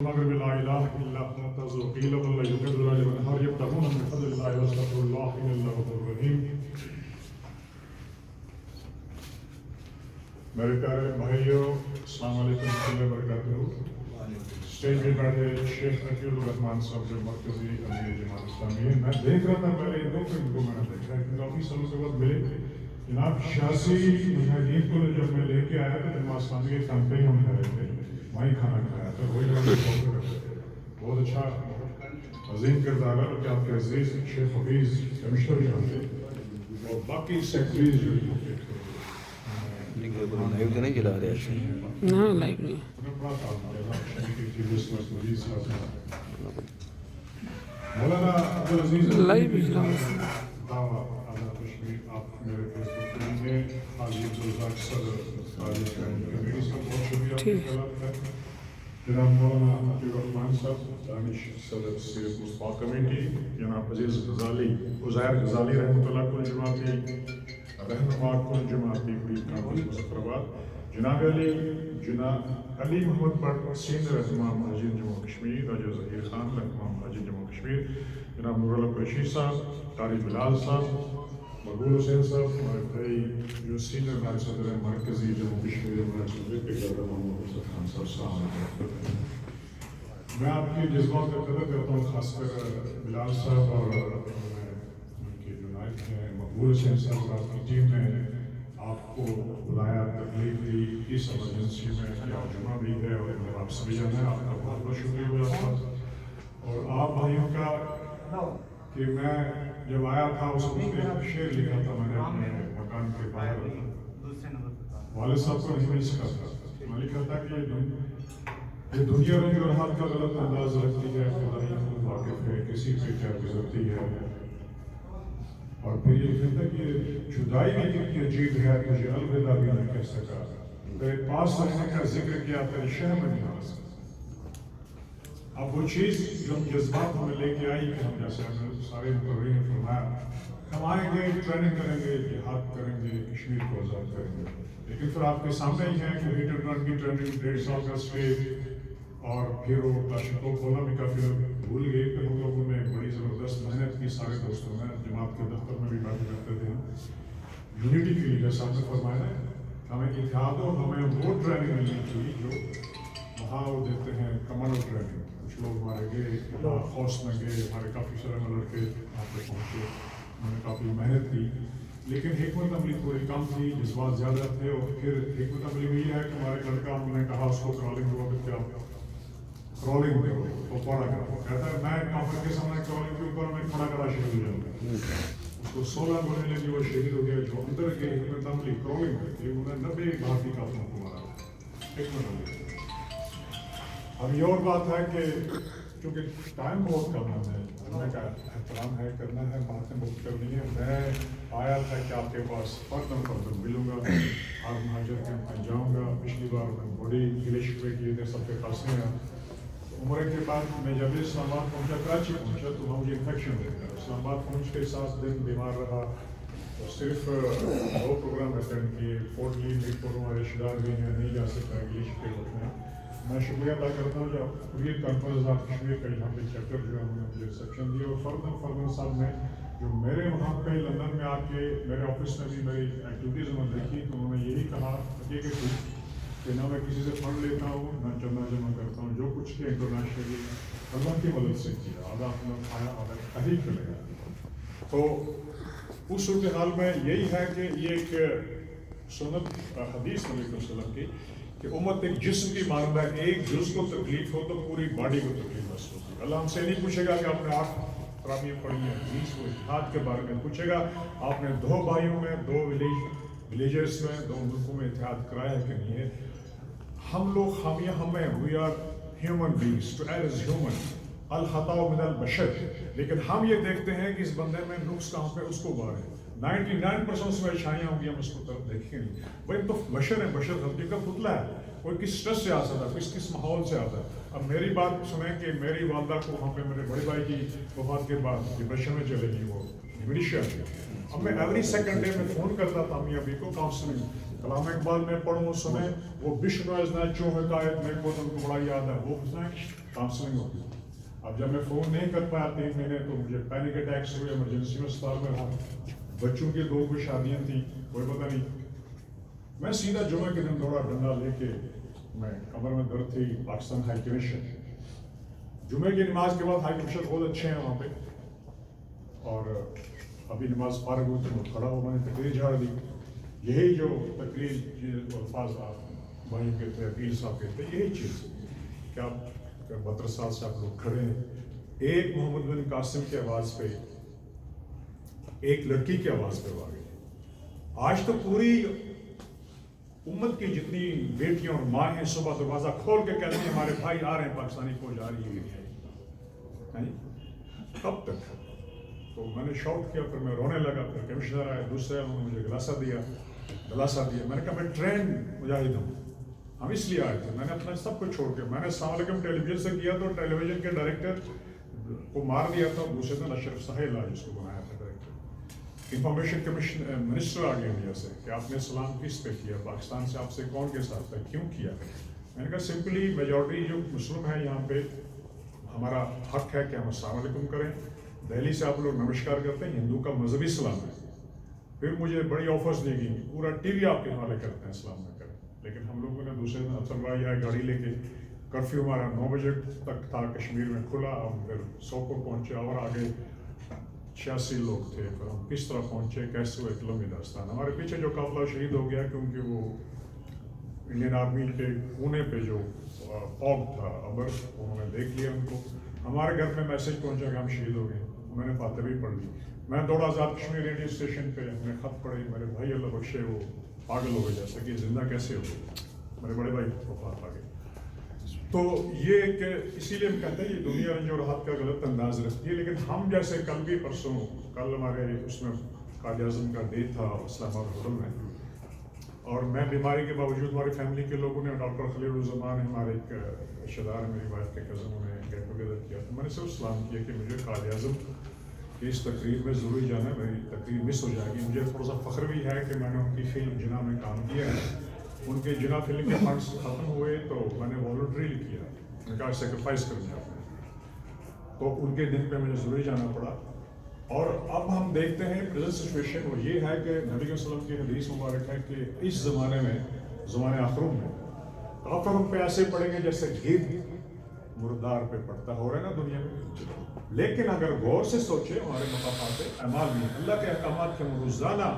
المغرب لا اله الا انت وقيل ولا يكذب والنهار يبتغون من فضل الله واستغفر الله ان الله غفور رحيم. میرے پیارے بھائیوں، السلام علیکم ورحمۃ اللہ وبرکاتہ. اسٹیج پہ بیٹھے شیخ حفیظ الرحمان صاحب جو مرکزی امیر جماعت اسلامی ہے، میں دیکھ رہا تھا پہلے دو ان کو میں نے دیکھا ہے کہ کافی سالوں کے بعد ملے. جناب 86 مجاہدین کو جب میں لے کے آیا تو جماعت اسلامی کے کیمپ پہ ہی ہم کھڑے تھے، وہیں کھانا کھایا تھا. وہی بہت اچھا عظیم کردار ہے کہ آپ کے عزیز شیخ حفیظ کمشنر جان تھے اور باقی سیکٹریز جو لائیو تو نہیں چلا رہے ایسے؟ نہ لائیو نہیں. مولانا عبدالعزیز لائیو بھی چلا دعویٰ اعلیٰ کشمیر آپ میرے فیس بک پیج میں حاجی عبدالرزاق صدر تاریخ کمیٹی سے بہت شکریہ آپ کی خلافت ہے. جناب مولانا عطیہ الرحمان صاحب دانش صدر سید مصطفیٰ کمیٹی، جناب عزیز غزالی عزیر غزالی رحمۃ اللہ کل جماعتی رہنما کل جماعتی فرید کانفرنس مظفرآباد، جناب جناب علی محمد بٹ سینئر رہنما مہاجرین جموں کشمیر، راجہ ظہیر خان رہنما مہاجرین جموں کشمیر، جناب نور اللہ قریشی صاحب، طارق بلال صاحب، مقبول حسین صاحب، ہمارے بھائی جو سینئر نائب صدر ہیں مرکزی جموں کشمیر محمد حسن خان صاحب. السلام علیکم. میں آپ کی جذبات کا قدر کرتا ہوں، خاص کر بلال صاحب اور ان کے جو نائب ہیں مقبول حسین صاحب اور آپ کی ٹیم نے آپ کو بلایا، تکلیف دی اس ایمرجنسی میں کہ آپ جمعہ بھی ہے اور آپ سبھی جانا ہے. آپ کا بہت بہت شکریہ گزار اور آپ بھائیوں کا کہ میں جب آیا تھا اس وقت ایک شعر لکھا تھا میں نے اپنے مکان کے باہر. والد صاحب کو نہیں مل سکا تھا. میں لکھا تھا کہ یہ دنیا رنگ اور ہاتھ کا غلط انداز رکھتی ہے، خدائی خود واقف ہے کسی پہ کیا گزرتی ہے. اور پھر یہ لکھا تھا کہ جدائی بھی کتنی عجیب ہے، مجھے الوداع بھی نہیں کہہ سکا، تیرے پاس رہنے کا ذکر کیا تیرے شہر میں نہیں آ سکا. اب وہ چیز جو جذبات ہمیں لے کے آئی کہ ہم جیسے ہم نے سارے مقررین نے فرمایا ہم آئیں گے، ٹریننگ کریں گے، جہاد کریں گے، کشمیر کو آزاد کریں گے. لیکن پھر آپ کے سامنے ہی ہے کہ ہیٹر ٹرن کی ٹریننگ 1.5 سال کا اسٹے اور پھر وہ کلاشنکوف کھولنا بھی کافی بھول گئے. پھر ہم لوگوں نے بڑی زبردست محنت کی، سارے دوستوں نے جماعت کے دفتر میں بھی باتیں کرتے تھے. یونٹی کے لیے جیسا آپ نے فرمایا ہے ہمیں اتحاد و ہمیں وہ ٹریننگ ملنی چاہیے جو وہاں وہ دیتے ہیں کمانڈو ٹریننگ. کچھ لوگ ہمارے گئے خوص میں گئے، ہمارے کافی سارے لڑکے وہاں پہ پہنچے، انہوں نے کافی محنت کی لیکن حکمت عملی تھوڑی کم تھی، جذبات زیادہ تھے. اور پھر حکمت عملی میں یہ ہے کہ ہمارے لڑکا ہم نے کہا اس کو کرالنگ ہوا کہ کیا کرالنگ کرو تو پڑا کرا، کہتا ہے میں کافر کے سامنے کرالنگ کے اوپر میں کھڑا کرا شہید ہو جاؤں گا. اس کو 16 گولی لگی، وہ شہید ہو گیا. جو اندر کے حکمت عملی کرالنگ کرتی انہوں نے 90 بھارتی کافروں کو مارا. حکمت عملی. اب یہ اور بات ہے کہ چونکہ ٹائم بہت کم ہے، اللہ کا احترام ہے، کرنا ہے، باتیں بہت کرنی ہے. میں آیا تھا کہ آپ کے پاس فردن ملوں گا، آپ مہاجر کیمپ میں جاؤں گا. پچھلی بار میں بڑی گلے شکوے کیے تھے سب کے پاس میں. عمرے کے بعد میں جب اسلام آباد پہنچا، کراچی پہنچا تو وہاں مجھے انفیکشن ہو گیا. اسلام آباد پہنچ کے 7 دن بیمار رہا اور صرف 2 پروگرام اٹینڈ کیے. فورٹ لیو بھی کروں، رشتہ دار بھی ہیں، نہیں جا سکتا گلے شکوے ہوتے ہیں. میں شکریہ ادا کرتا ہوں جو حریت کانفرنس آف کشمیر کا یہاں پہ چیپٹر جو ہے انہوں نے مجھے ریسیپشن دیا. اور فردن صاحب نے جو میرے وہاں پہ لندن میں آ کے میرے آفس میں بھی میری ایکٹیویٹیز میں دیکھی تو انہوں نے یہی کہا کہ نہ میں کسی سے فنڈ لیتا ہوں نہ چندہ جمع کرتا ہوں، جو کچھ کیا انٹرنیشنلی اللہ کی مدد سے کیا، آدھا اپنا کھایا آدھا تحریک کرے گا. تو اس صورتحال میں یہی ہے کہ یہ ایک سنت حدیث نبی صلی اللہ علیہ وسلم کی کہ امت ایک جسم کی مانند ہے، ایک جز کو تکلیف ہو تو پوری باڈی کو تکلیف محسوس ہوتی ہے. اللہ ہم سے نہیں پوچھے گا کہ آپ نے 8 تراویح پڑھی ہیں، 20 کو اتحاد کے بارے میں پوچھے گا آپ نے 2 بھائیوں میں 2 ولیجز میں 2 ملکوں میں اتحاد کرایا ہے کہ نہیں ہے. ہم لوگ خامیاں ہمیں we are human beings to err is human, الخطا من البشر. لیکن ہم یہ دیکھتے ہیں کہ اس بندے میں نقص کہاں پہ، اس کو بار ہے. 99% اس میں اچھائیاں ہوں گی، ہم اس کو طرف دیکھیں گے نہیں. بھائی تو بشر ہے، بشر غلطی کا پتلا ہے، کوئی کس اسٹریس سے آ سکتا ہے، کس ماحول سے آتا ہے. اب میری بات سنیں کہ میری والدہ کو وہاں پہ میرے بڑے بھائی کی وفات کے بعد ڈپریشن میں چلے گی، وہ ڈیمنشیا. اب میں ایوری سیکنڈ ڈے میں فون کرتا تھا امی ابھی کو کاؤنسلنگ کلام اقبال میں پڑھوں اس سمے وہ بشنو از ناچوں حکایت میرے کو تو ان کو بڑا یاد ہے، وہ اس میں کاؤنسلنگ ہوتی ہے. اب جب میں فون نہیں کر پایا 3 مہینے تو مجھے پینک اٹیکس ہوئے، ایمرجنسی میں اسپتال میں رہا، بچوں کی 2 کوئی شادیاں تھیں، کوئی پتہ نہیں. میں سیدھا جمعہ کے دن دوڑا ڈنڈا لے کے، میں کمر میں درد تھی، پاکستان ہائی کمیشن. جمعے کی نماز کے بعد ہائی کمیشن بہت اچھے ہیں وہاں پہ، اور ابھی نماز فارغ ہوئی تو میں کھڑا ہوا، میں نے تقریر جھاڑ دی. یہی جو تقریر جو الفاظ آپ بھائیوں کے تھے، عقیل صاحب کے تھے، یہی چیز کہ آپ بطرس صاحب سے آپ لوگ کھڑے ہیں، ایک محمد بن قاسم کی آواز پہ، ایک لڑکی کی آواز پہ آ گئی. آج تو پوری امت کی جتنی بیٹیاں اور ماں ہیں صبح دروازہ کھول کے کہتے ہیں ہمارے بھائی آ رہے ہیں، پاکستانی فوج آ رہی ہے. کب تک؟ تو میں نے شاؤٹ کیا، پھر میں رونے لگا. پھر کمشنر آئے، دوسرے انہوں نے مجھے دلاسا دیا. میں نے کہا میں ٹرینڈ مجاہد ہوں، ہم اس لیے آئے تھے. میں نے اپنا سب کچھ چھوڑ کے، میں نے السلام علیکم ٹیلی ویژن سے کیا تو ٹیلی ویژن کے ڈائریکٹر کو مار دیا تھا. دوسرے دن اشرف سہیل جس کو بنایا تھا ڈائریکٹر. انفارمیشن کمیشن منسٹر آ گیا انڈیا سے کہ آپ نے سلام کس پہ کیا، پاکستان سے آپ سے کون کے ساتھ تھا، کیوں کیا؟ میں نے کہا سمپلی میجورٹی جو مسلم ہے یہاں پہ، ہمارا حق ہے کہ ہم السلام علیکم کریں. دہلی سے آپ لوگ نمسکار کرتے ہیں، ہندو کا مذہبی سلام ہے. پھر مجھے بڑی آفرز دی گئی، پورا ٹی وی آپ کے حوالے کرتے ہیں اسلام میں کریں. لیکن ہم لوگوں نے دوسرے دن افسر بھائی آئے گاڑی لے کے، کرفیو ہمارا 9 بجے تک تھا کشمیر میں کھلا. ہم پھر سوپور پہنچے اور آگے 86 لوگ تھے. پھر ہم کس طرح پہنچے، کیسے ہوئے، قلم داستان. ہمارے پیچھے جو قافلہ شہید ہو گیا کیونکہ وہ انڈین آرمی کے کونے پہ جو فوگ تھا ابر، انہوں نے دیکھ لیا ان کو. ہمارے گھر میں میسج پہنچا کہ ہم شہید ہو گئے. میں نے فاتح بھی پڑھ لی. میں دوڑا آزاد کشمیر ریڈیو اسٹیشن پہ، ہم نے خط پڑھے. میرے بھائی اللہ بخشے وہ پاگل ہو گئے، جیسا کہ زندہ کیسے ہو گئے. میرے بڑے بھائی وفات آ گئے. تو یہ کہ اسی لیے ہم کہتے ہیں یہ دنیا رنج اور راحت کا غلط انداز رکھتی ہے. لیکن ہم جیسے کل بھی پرسوں، کل ہمارے اس میں قائد اعظم کا ڈے تھا اسلام آباد ہوٹل میں، اور میں بیماری کے باوجود ہماری فیملی کے لوگوں نے، ڈاکٹر خلیل الزمان ہمارے ایک رشتہ دار ہیں میری وائف کے کزن، انہوں نے گیٹ ٹوگیدر کیا. تو میں نے صرف سلام کیا کہ مجھے قائد اعظم کی اس تقریر میں ضروری جانا ہے، میری تقریر مس ہو جائے گی. مجھے تھوڑا سا فخر بھی ہے کہ میں نے ان کی فلم جنا میں کام کیا ہے. ان کے جنا فلم کے فنڈس ختم ہوئے تو میں نے والنٹریلی کیا، میں نے کہا سیکریفائز کرنا ہے. تو ان کے دن پہ مجھے ضروری جانا پڑا. اور اب ہم دیکھتے ہیں پریزنٹ سچویشن، وہ یہ ہے کہ نبی صلی اللہ علیہ وسلم کی حدیث مبارک ہے کہ اس زمانے میں، زمانے آخروں میں، کافر ہم پہ ایسے پڑیں گے جیسے گھیر مردار پہ پڑتا ہو رہا ہے نا دنیا میں. لیکن اگر غور سے سوچیں، ہمارے مقامات اعمال میں اللہ کے احکامات کے ہم روزانہ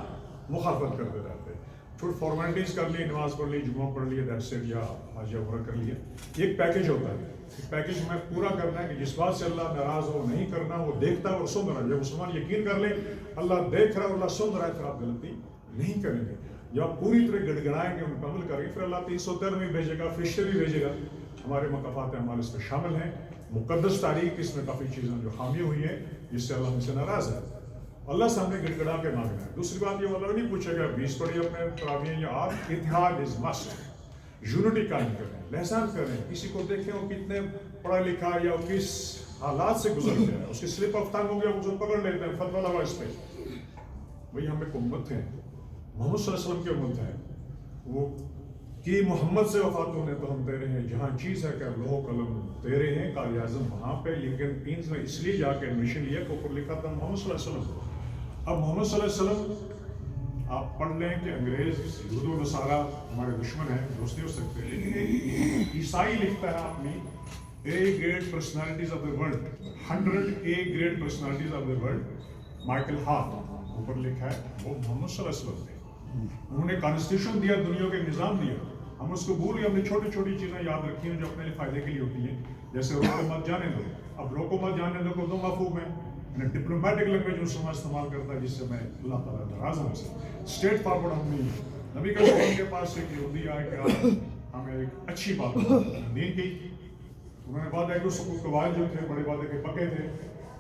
مخالفت کرتے رہتے ہیں. پھر فارمیلٹیز کر لی، نماز پڑھ لی، جمعہ پڑھ لیا، دیٹس اٹ، یا حج یا عمرہ کر لیا. یہ ایک پیکج ہوتا ہے. پیکج میں پورا کرنا ہے کہ جس بات سے اللہ ناراض ہو نہیں کرنا، وہ دیکھتا ہے اور سن رہا ہے. جب مسلمان یقین کر لیں اللہ دیکھ رہا ہے اور اللہ سن رہا ہے، پھر آپ غلطی نہیں کریں گے. جب آپ پوری طرح گڑگڑائیں گے، مکمل کریں گے، پھر اللہ 313 بھیجے گا، فرشتے بھی بھیجے گا. ہمارے مقافات اعمال اس میں شامل ہیں. مقدس تاریخ اس میں کافی چیزیں جو خامی ہوئی ہیں جس سے اللہ ہم سے ناراض ہے. اللہ سامنے گڑگڑا کے مانگنا ہے. دوسری بات یہ اللہ نہیں پوچھے گا 20 پڑھی اپنے تراویح یا آپ، اتحاد از مسٹ، یونٹی قائم کریں، لحسان کریں. کسی کو دیکھیں وہ کتنے پڑھا لکھا یا کس حالات سے گزر گیا ہے، اس کی سلپ آف ٹنگ ہو گیا، اس کو پکڑ لیتے ہیں، فتویٰ لگا اس پہ. بھئی ہم ایک امت ہے، محمد صلی اللہ علیہ وسلم کی امت ہے. وہ کہ محمد سے وفات ہونے تو ہم تیرے ہیں، جہاں چیز ہے کہ لوح قلم تیرے ہیں. قائد اعظم وہاں پہ، لیکن پینز میں اس لیے جا کے ایڈمیشن لیا کہ اوپر لکھا تھا محمد صلی اللہ علیہ وسلم. اب محمد صلی اللہ علیہ وسلم آپ پڑھ لیں کہ انگریز، یہود و نصارہ ہمارے دشمن ہیں، دوست نہیں ہو سکتے. لیکن عیسائی لکھتا ہے اپنی A great personalities of the world, 100 A great personalities of the world, Michael Hart اوپر لکھا ہے، وہ محمد صلی اللہ علیہ وسلم تھے. انہوں نے کانسٹیٹیوشن دیا، دنیا کے نظام دیا. ہم اس کو بھول گئے. ہم نے چھوٹی چھوٹی چیزیں یاد رکھی ہیں جو اپنے لیے فائدے کے لیے ہوتی ہیں، جیسے روکو مت جانے دو. اب روکو مت جانے دو کو دو مفہوم ہے. ڈپلومیٹک لینگویج مسلمان استعمال کرتا ہے جس سے میں اللہ تعالیٰ ناراض ہوں سے. اسٹریٹ فارورڈ ہم نہیں ہیں. نبی کا سلام کے پاس ایک یہودی آئے کہ ہمیں ایک اچھی بات دین کی. انہوں نے وعدہ کہ اس کے والد جو تھے بڑے وعدے کے پکے تھے،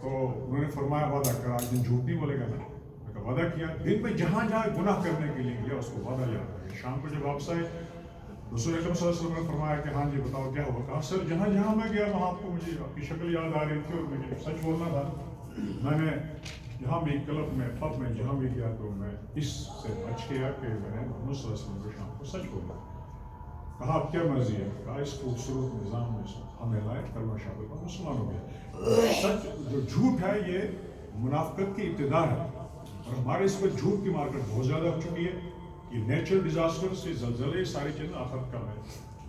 تو انہوں نے فرمایا وعدہ کر، آج دن جھوٹ نہیں بولے گا. نا وعدہ کیا، دن میں جہاں جہاں گناہ کرنے کے لیے گیا اس کو وعدہ یاد رکھے. شام کو جب واپس آئے رسول اکرم صلی اللہ علیہ وسلم نے فرمایا کہ ہاں جی بتاؤ کیا ہوا. کہا سر جہاں جہاں میں گیا وہاں آپ کو مجھے آپ کی شکل یاد آ رہی تھی اور مجھے سچ بولنا تھا. میں نے جہاں بھی کلب میں پب میں جہاں بھی گیا تو میں اس سے بچ گیا کہ میں نے محمد صلی اللہ علیہ وسلم کے شام کو سچ بولا. کہا اب کیا مرضی ہے؟ کہا اس خوبصورت نظام میں ہمیں لائے کلمہ شہادت پر مسلمان ہو گیا. سچ جو جھوٹ ہے یہ منافقت کی ابتدا ہے اور ہمارے اس پر جھوٹ کی مارکیٹ بہت زیادہ ہو چکی ہے. یہ نیچرل ڈیزاسٹر سے زلزلے ساری چیزیں آفت کا ہے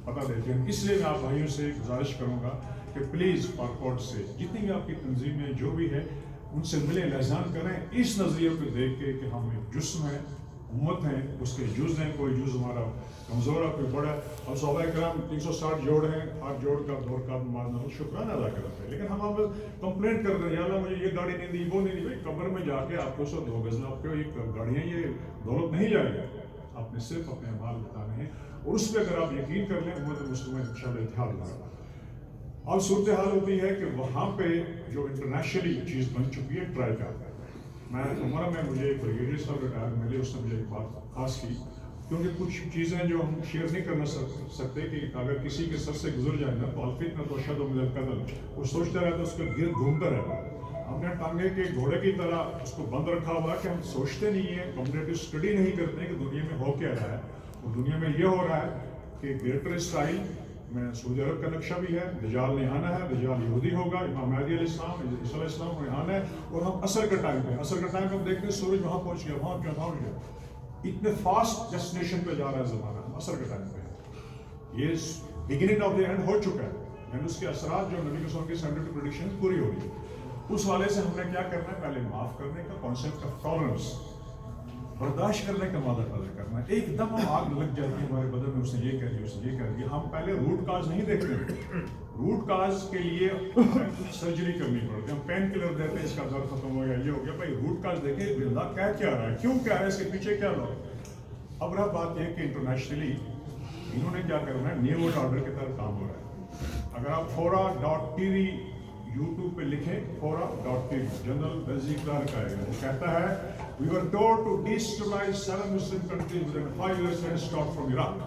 پتہ دیتے ہیں. اس لیے میں آپ بھائیوں سے گزارش کروں گا کہ پلیز پارکوٹ سے جتنی بھی آپ کی تنظیمیں جو بھی ہے ان سے ملے لحظان کریں اس نظریے کو دیکھ کے کہ ہم ایک جسم ہیں امت ہیں اس کے جز ہیں. کوئی جز ہمارا کمزور ہے کوئی بڑا ہے. اب صحابہ کرام 360 جوڑ ہیں ہر جوڑ کا دور کا نماز شکرانہ ادا کرتے ہیں لیکن ہم اب کمپلینٹ کر رہے ہیں یا اللہ مجھے یہ گاڑی نہیں دی وہ نہیں دی. بھائی قبر میں جا کے آپ کو 2 گز آپ کو یہ گاڑیاں یہ دولت نہیں جائے گا. آپ نے صرف اپنے اعمال بتانے ہیں اور اس پہ اگر آپ یقین کر لیں امت مسلمہ انشاءاللہ اتحاد ہوگا. اب صورتحال ہوتی ہے کہ وہاں پہ جو انٹرنیشنلی چیز بن چکی ہے ٹرائی کرتا ہے. میں عمرہ میں مجھے ایک بریگیڈیئر صاحب ریٹائر ملے اس نے مجھے ایک بات خاص کی کیونکہ کچھ چیزیں جو ہم شیئر نہیں کرنا سکتے کہ اگر کسی کے سر سے گزر جائے نا تو الفتنہ تو اشد من القتل وہ سوچتا رہتا اس کے گرد گھومتا رہتا. ہم نے ٹانگے کے گھوڑے کی طرح اس کو بند رکھا ہوا کہ ہم سوچتے نہیں ہیں کمپلیٹو اسٹڈی نہیں کرتے کہ دنیا میں ہو کیا رہا ہے. اور دنیا میں یہ ہو رہا ہے کہ گریٹر اسرائیل میں سعودی عرب کا نقشہ بھی ہے. دجال نے آنا ہے, دجال یہودی ہوگا, امام مہدی علیہ السلام عیسیٰ علیہ السلام نے آنا ہے. اور ہم عصر کا ٹائم پہ ہم دیکھتے ہیں سورج وہاں پہنچ گیا وہاں پہنچ گیا. اتنے فاسٹ ڈیسٹینیشن پہ جا رہا ہے زمانہ. ہم عصر کا ٹائم پہ یہ بگننگ آف دی اینڈ ہو چکا ہے یعنی اس کے اثرات جو نبی صلی اللہ علیہ وسلم کی سائنٹیفک پریڈکشن پوری ہو رہی ہے. اس والے سے ہم نے کیا کرنا ہے پہلے معاف کرنے کا کانسیپٹ آف ٹالرنس برداشت کرنے کا مادہ پیدا کرنا ہے. ایک دم ہم آگ لگ جاتی ہے ہمارے بدن میں اس نے یہ کہہ دیا اس نے یہ کہہ دیا. ہم پہلے روٹ کاز نہیں دیکھتے. روٹ کاز کے لیے سرجری کرنی پڑتی ہے. ہم پین کلر دیتے ہیں اس کا درد ختم ہو گیا یہ ہو گیا. بھائی روٹ کاز دیکھیں اللہ کہہ کیا رہا ہے کیوں کیا ہے اس کے پیچھے کیا رہا ہے. اب رہا بات یہ کہ انٹرنیشنلی انہوں نے کیا کرنا ہے نیو ورلڈ آرڈر کی طرف کام ہو رہا ہے. اگر آپ fora.tv یوٹیوب پہ لکھیں fora.tv جنرل ویلزی کلارک آئے گا. وہ کہتا ہے we were told to destabilize 7 Muslim countries within 5 years when stopped from Iraq.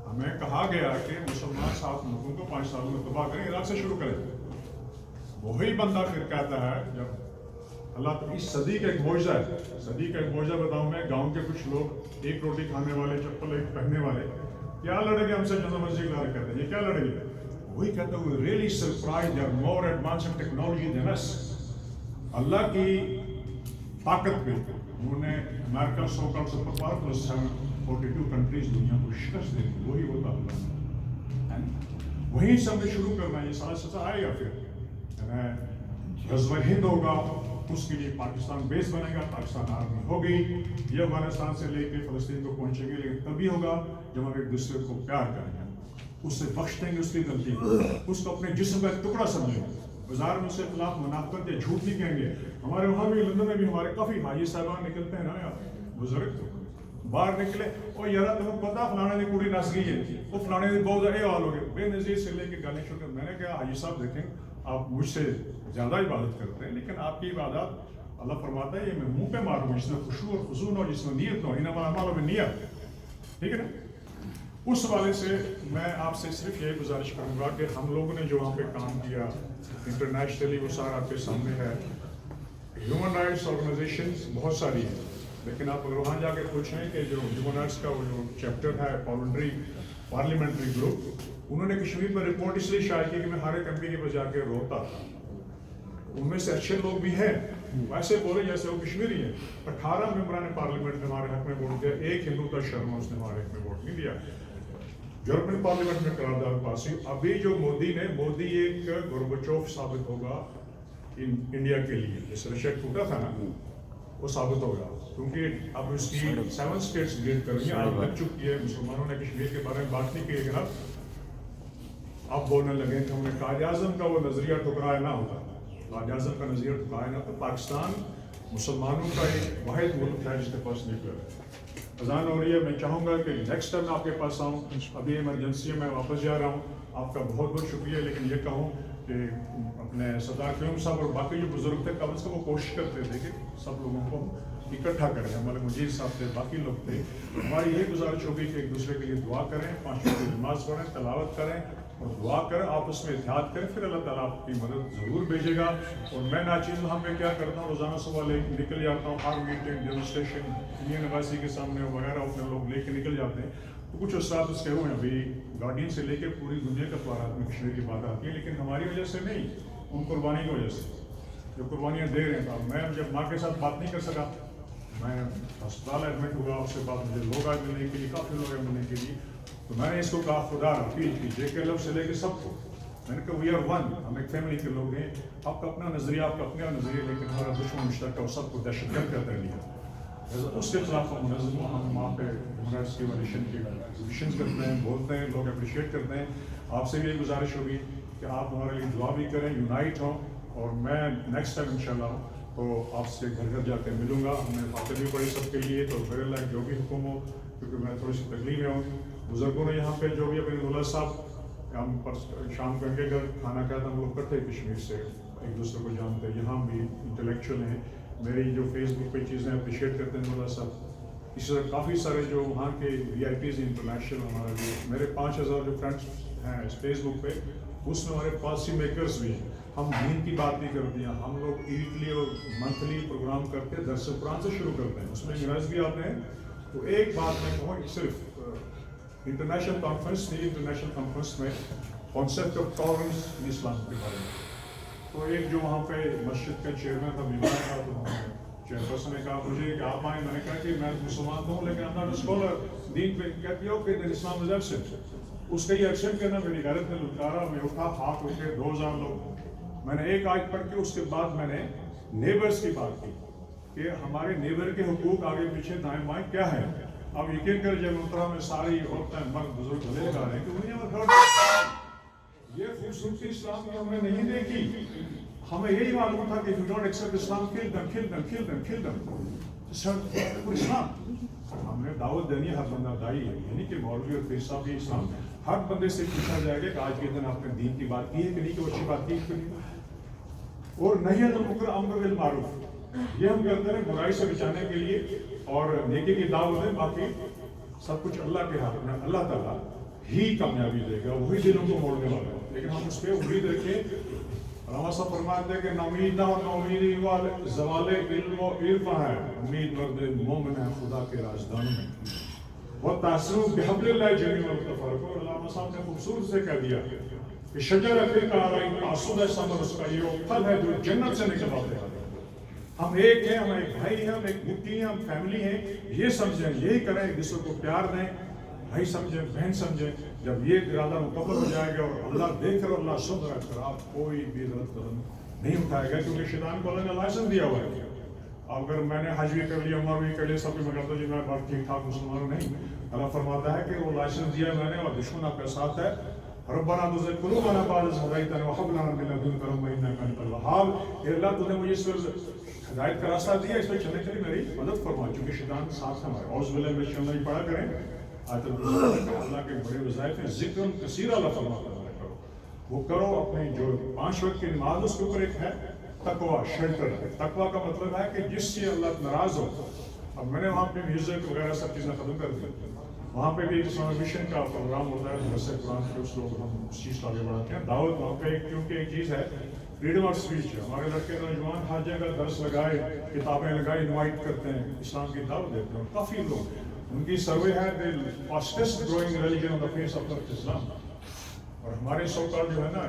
ہمیں کہا گیا کہ مسلمان 7 ملکوں کو 5 سالوں میں تباہ کریں عراق سے شروع کریں. وہی بندہ پھر کہتا ہے جب اللہ تعالیٰ اس صدی کا ایک معجزہ ہے. صدی کا ایک معجزہ بتاؤں میں گاؤں کے کچھ لوگ ایک روٹی کھانے والے چپل ایک پہننے والے کیا لڑیں گے ہم سے جنرل ویلزی کلارک کہتے ہیں یہ کیا لڑیں گے. وہی کہتا ہے we really surprised they are more advanced in technology than us. اللہ کی طاقت پہ انہوں نے امریکہ 100 کا سپر پاور پلس 42 کنٹریز دنیا کو شکست دے دی. وہی ہوتا اللہ وہیں سے ہم نے شروع کرنا ہے. یہ سارا سزا آئے گا پھر غزوہ ہند ہوگا اس کے لیے پاکستان بیس بنے گا. پاکستان آرمی ہوگی یہ افغانستان سے لے کے فلسطین کو پہنچیں گے لیکن تبھی ہوگا جب ہم ایک دوسرے کو پیار کریں گے اس سے بخش دیں گے اس کی غلطی اس کو اپنے جسم کا ایک ٹکڑا سمجھیں گے. بازار میں اس کے خلاف منافقت یا جھوٹ نہیں کہیں گے. ہمارے وہاں بھی لندن میں بھی ہمارے کافی حاجی صاحبان نکلتے ہیں نا یار بزرگ باہر نکلے اور یار تمہیں پتا فلانے نے کڑی نس گئی ہے وہ فلانے نے بہت زیادہ حال ہو گئے بے نظیر سے لے کے گانے شروع کر. میں نے کہا حاجی صاحب دیکھیں آپ مجھ سے زیادہ عبادت کرتے ہیں لیکن آپ کی عبادت اللہ فرماتا ہے یہ میں منہ پہ ماروں جس میں خشوع اور خضوع ہو جس میں نیت ہو انما الاعمال بالنیات. ٹھیک ہے نا. اس حوالے سے میں آپ سے صرف یہ گزارش کروں گا کہ ہم لوگوں نے جو وہاں پہ کام کیا انٹرنیشنلی وہ سارا آپ کے سامنے ہے. ہیومن رائٹس آرگنائزیشنز بہت ساری ہیں لیکن آپ اگر وہاں جا کے پوچھیں کہ جو ہیومن رائٹس کا وہ جو چیپٹر ہے پارلیمنٹری گروپ انہوں نے کشمیر پر رپورٹ اس لیے شائع کی کہ میں ہر ایک ایم پی کے پاس جا کے روتا تھا. ان میں سے اچھے لوگ بھی ہیں ویسے بولے جیسے وہ کشمیری ہیں. 18 ممبران پارلیمنٹ نے ہمارے حق میں ووٹ دیا. ایک ہندوتا شرما اس نے ہمارے حق میں ووٹ نہیں دیا. یورپین پارلیمنٹ میں قرارداد پاس ہوئی. ابھی جو مودی ایک گورباچوف ثابت ہوگا انڈیا کے لیے جس رشیا ٹوٹا تھا نا وہ ثابت ہوگا کیونکہ اب اس کی 7 اسٹیٹس لیڈ کر رہی ہیں. آج لگ چکی ہے مسلمانوں نے کشمیر کے بارے میں بات نہیں کی لیکن اب بولنے لگے کہ ہم نے قائد اعظم کا وہ نظریہ ٹھکرایا نہ ہوتا. قائد اعظم کا نظریہ ٹھکرایا نہ تو پاکستان مسلمانوں کا ایک واحد ملک ہے جس کے پاس نیوکلیر ہے. اذان ہو رہی ہے. میں چاہوں گا کہ نیکسٹ ٹائم آپ کے پاس آؤں. ابھی ایمرجنسی میں واپس جا رہا ہوں. آپ کا بہت بہت شکریہ. لیکن یہ کہوں کہ اپنے سردار قیوم صاحب اور باقی جو بزرگ تھے کم از کم وہ کوشش کرتے تھے کہ سب لوگوں کو اکٹھا کریں. ہمارے مجید صاحب تھے, باقی لوگ تھے. ہماری یہ گزارش ہوگی کہ ایک دوسرے کے لیے دعا کریں, 5 وقت کی نماز پڑھیں, تلاوت کریں اور دعا کریں, آپس میں اتحاد کریں, پھر اللہ تعالیٰ آپ کی مدد ضرور بھیجے گا. اور میں ناچیز وہاں پہ کیا کرتا ہوں, روزانہ صبح نکل جاتا ہوں, ہر میٹنگ, ڈیمونسٹریشن, انڈین ایمبیسی کے سامنے وغیرہ اپنے لوگ لے کے نکل جاتے ہیں. تو کچھ استاد اس کے ہوئے ہیں ابھی گارڈین سے لے کے پوری دنیا کے اخبارات میں کشمیر کی بات آتی ہے, لیکن ہماری وجہ سے نہیں, ان قربانی کی وجہ سے جو قربانیاں دے رہے ہیں. میں جب ماں کے ساتھ بات نہیں کر سکا, میں ہسپتال ایڈمٹ ہوا, اس کے بعد مجھے لوگ آئے ملنے کے لیے, کافی لوگ آئے ملنے کے لیے, تو میں نے اس کو کہا خدا اپیل کی جے کے لفظ سے لے کے سب کو, میں نے کہا وی آر ون, ہم ایک فیملی کے لوگ ہیں, آپ کا اپنا نظریہ, آپ کا اپنا نظریہ, لیکن ہمارا دشمن مشترکہ وہ سب کو دہشت گرد کرتا ہے لیا. اس کے خلاف ہم منظم ہوں, ہم وہاں پہ ہیومن رائٹس کی وائلیشن کی ایگزیبیشن کرتے ہیں, بولتے ہیں, لوگ اپریشیٹ کرتے ہیں. آپ سے بھی ایک گزارش ہوگی کہ آپ ہمارے لیے دعا بھی کریں, یونائٹ ہوں, اور میں نیکسٹ ٹائم انشاءاللہ تو آپ سے گھر گھر جا کے ملوں گا. ہم نے فاتح بھی پڑھی سب کے لیے, تو میرے اللہ جو بھی حکم ہو, کیونکہ میں تھوڑی سی تکلیف میں ہوں. بزرگوں نے یہاں پہ جو بھی اپنے دولت صاحب, ہم شام کو ان کے گھر کھانا کھاتا, ہم لوگ کرتے کشمیر سے ایک دوسرے کو جانتے ہیں, یہاں بھی انٹلیکچوئل ہیں, میری جو فیس بک پہ چیزیں اپریشیٹ کرتے ہیں دولت صاحب. اسی طرح کافی سارے جو وہاں کے وی آئی پیز انٹرنیشنل, ہمارے لیے میرے 5000 جو فرینڈس ہیں اس فیس بک پہ, اس میں ہمارے پالیسی میکرز بھی ہیں. ہم دین کی بات نہیں کرتے ہیں, ہم لوگ ویکلی اور منتھلی پروگرام کرتے ہیں, درس قرآن سے شروع کرتے ہیں, اس میں انگریز بھی آتے ہیں. تو ایک بات میں کہوں, صرف انٹرنیشنل کانفرنس نہیں, انٹرنیشنل کانفرنس میں کانسیپٹ آف ٹالرنس ان اسلام کے بارے میں, تو ایک جو وہاں پہ مسجد کا چیئرمین تھا, بیمار تھا, تو چیئر پرسن نے کہا مجھے کہ آپ آئیں. میں نے کہا کہ میں مسلمان ہوں, لیکن I'm not a scholar دین پہ. کہتی ہو کہ اسلام از ایبسنٹ. اس کا یہ ایبسنٹ کرنا میری غیرت نے للکارا. میں اٹھا, ہاتھ اٹھے 2000 لوگ, میں نے ایک آیت پڑھ کے اس کے بعد میں نے نیبرز کی بات کی کہ ہمارے نیبر کے حقوق آگے پیچھے دائیں بائیں کیا ہے. اب یقین کر جب اترا میں ساری عورتیں مرد بزرگ گلے لگا رہے ہیں کہ یہ خوبصورتی اسلام کی ہم نے نہیں دیکھی. ہمیں یہی معلوم تھا کہ if you don't accept Islam, kill them, kill them, kill them, kill them. اسلام ہم نے دعوت دینی ہے, ہر بندہ دائی ہے, یعنی کہ مولوی اور پیر صاحب بھی اسلام. ہر بندے سے پوچھا جائے گا کہ آج کے دن آپ نے دین کی بات کی ہے کہ نہیں, کہ وہ اچھی بات کی ہے کہ نہیں. اور نہی عن المنکر امر بالمعروف, یہ ہم کرتے ہیں برائی سے بچانے کے لیے, اور نیکی کی دعوت ہے. باقی سب کچھ اللہ کے ہاتھ میں, اللہ تعالیٰ ہی کامیابی دے گا, وہی دلوں کو موڑنے والا ہے. لیکن ہم اس پہ امید رکھیں. علامہ صاحب فرماتے ہیں کہ نامیدہ و نامیدی والے زوال علم و عرف ہے, امید مرد مومن ہے خدا کے رازدانوں میں. وہ تاثر بحبل اللہ جمیع والتفرق. اور علامہ صاحب نے خوبصورت سے کہہ دیا کہ شجر فی قعرین تعصب ثمر, اس کا یہ پھل ہے جو جنت سے نکل آتے ہیں. ہم ایک ہیں, ہم ایک بھائی ہیں, ہم ایک مٹی ہیں, ہم فیملی ہیں. یہ سمجھیں, یہی کریں, ایک دوسرے کو پیار دیں, بھائی سمجھیں, بہن سمجھیں. جب یہ ارادہ مکمل ہو جائے گا اور اللہ دیکھ کر, اللہ سن رہا کر, آپ کوئی بھی غلط قدم نہیں اٹھائے گا, کیونکہ شیطان کو اللہ نے لائسنس دیا ہوا ہے. اگر میں نے حج بھی کر لیا, عمر بھی کر لیا, سب میں کہتا ہوں جی میں بات ٹھیک ٹھاک مسلمان ہوں, نہیں. اللہ فرماتا ہے کہ وہ لائسنس دیا میں نے, اور دشمن آپ کے ساتھ ہے. ربنا تزغ قلوبنا بعد إذ هديتنا وهب لنا من لدنك رحمة إنك أنت الوهاب. اے اللہ تو نے مجھے اس پر ہدایت کا راستہ دیا, اس پہ چلنے کے لیے میری مدد فرما, چونکہ شیطان ساتھ ہے ہمارے. اعوذ باللہ من الشیطان الرجیم پڑھا کریں. اللہ کے بڑے وظائف ہیں, ذکر کثیر اللہ فرماتا ہے کرو, وہ کرو. اپنے جو 5 وقت کی نماز, اس کے اوپر ایک ہے تقویٰ, شیلٹر. تقویٰ کا مطلب ہے کہ جس سے اللہ ناراض ہو. اب میں نے وہاں پہ میوزک وغیرہ سب چیزیں ختم کر دی. وہاں پہ بھی اسلامک مشن کا پروگرام ہوتا ہے, درس قرآن کے اس لوگ ہم اس چیز کو آگے بڑھاتے ہیں. دعوت وہاں پہ کیونکہ ایک چیز ہے فریڈم آف اسپیچ ہے. ہمارے لڑکے نوجوان ہر جگہ درس لگائے, کتابیں لگائے, انوائٹ کرتے ہیں, اسلام کی دعوت دیتے ہیں. کافی لوگ, ان کی سروے ہے the fastest growing religion on the face of Islam. اور ہمارے سوکال جو ہے نا,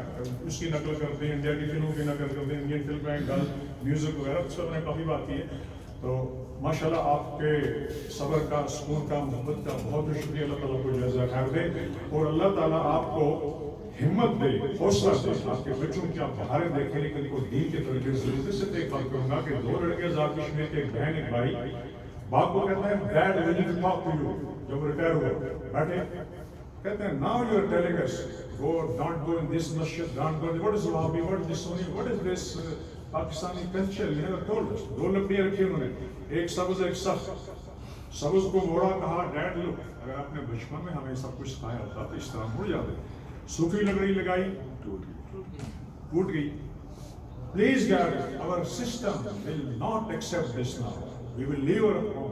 اس کی نقل کرتے ہیں, انڈیا کی فلموں کی نقل کرتے ہیں, انڈین فلم میں میوزک وغیرہ, اس پر میں نے کافی بات کی ہے. تو ماشاءاللہ آپ کے صبر کا, سکون کا, محبت کا بہت بہت شکریہ. اللہ تعالیٰ کو جزا خیر دے, اور اللہ تعالیٰ آپ کو ہمت دے, حوصلہ دے. آپ کے بچوں کی آپ بہاریں دیکھیں, لیکن ان کو دین کے طریقے سے ضرورت سے دیکھ بات کروں گا کہ 2 لڑکے آزاد کشمیر کے, ایک بہن ایک بھائی. باپ کو کہتے ہیں dad we need to talk to you, جب ریٹائر ہوئے بیٹھے کہتے ہیں now you are telling us go, don't go in this مسجد, ڈونٹ گو, واٹ از وہابی, واٹ از دس سنی, what is this Pakistani culture, you never told us. 2 لکڑیاں رکھی انہوں نے, ایک سبز ایک سخت. سبز کو موڑا, کہا ڈیڈ لک, اگر آپ نے بچپن میں ہمیں سب کچھ سکھایا ہوتا تو اس طرح مڑ جاتے. سوکھی لکڑی لگائی, ٹوٹ گئی. Please dad, our system will not accept this now. We will leave our home.